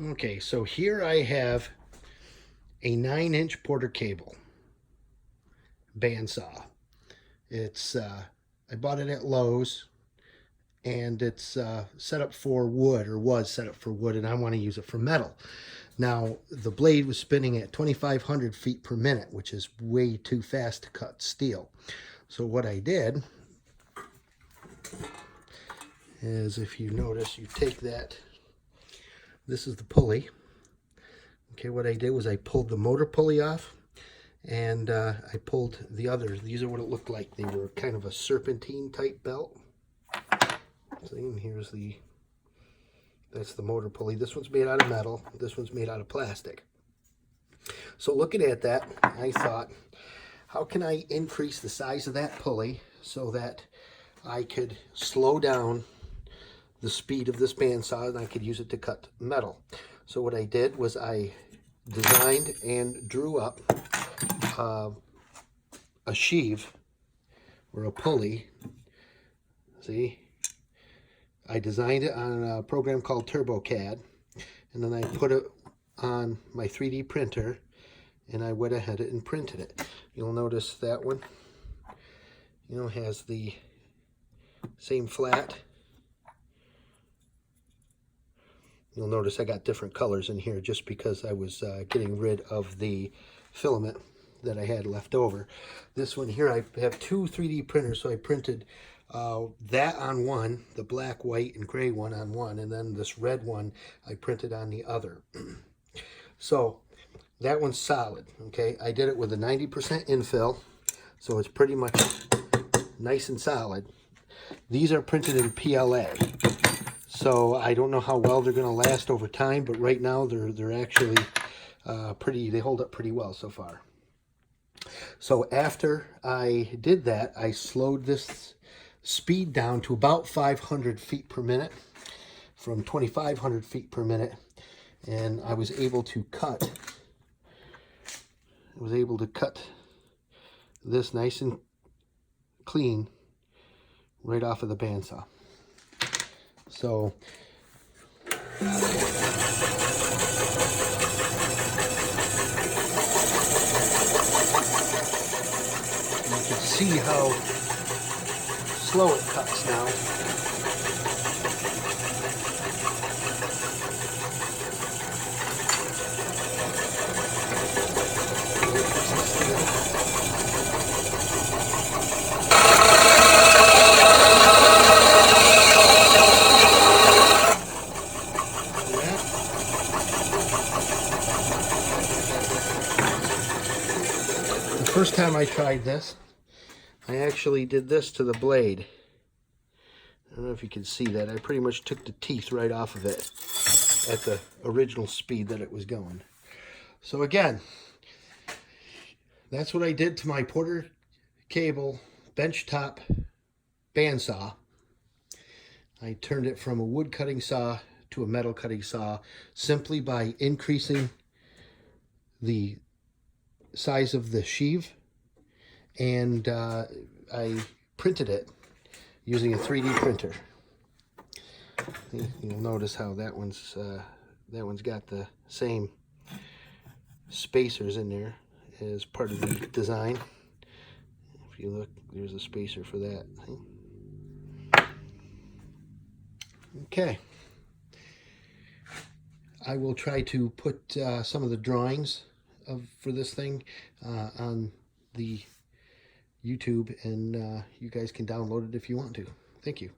Okay, so here I have a 9-inch Porter Cable bandsaw. It's I bought it at Lowe's, and it's set up for wood, or was set up for wood, and I want to use it for metal. Now, the blade was spinning at 2,500 feet per minute, which is way too fast to cut steel. So what I did is, if you notice, you take that, this is the pulley. Okay, what I did was I pulled the motor pulley off, and I pulled the others. These are what it looked like. They were kind of a serpentine type belt. See, and here's that's the motor pulley. This one's made out of metal. This one's made out of plastic. So looking at that, I thought, how can I increase the size of that pulley so that I could slow down the speed of this bandsaw and I could use it to cut metal? So what I did was I designed and drew up a sheave, or a pulley. See, I designed it on a program called TurboCAD, and then I put it on my 3D printer, and I went ahead and printed it. You'll notice that one, has the same flat. You'll notice I got different colors in here just because I was getting rid of the filament that I had left over. This one here, I have two 3D printers, so I printed that on one, the black, white, and gray one on one, and then this red one I printed on the other. So that one's solid, okay? I did it with a 90% infill, so it's pretty much nice and solid. These are printed in PLA, so I don't know how well they're going to last over time, but right now they're actually they hold up pretty well so far. So after I did that, I slowed this speed down to about 500 feet per minute from 2,500 feet per minute, and I was able to cut this nice and clean right off of the bandsaw. So you can see how slow it cuts now. The first time I tried this, I actually did this to the blade. I don't know if you can see that. I pretty much took the teeth right off of it at the original speed that it was going. So again, that's what I did to my Porter Cable Benchtop bandsaw. I turned it from a wood cutting saw to a metal cutting saw simply by increasing the size of the sheave, and I printed it using a 3D printer. You'll notice how that one's got the same spacers in there as part of the design. If you look, there's a spacer for that. Okay. I will try to put some of the drawings for this thing on the YouTube, and you guys can download it if you want to. Thank you.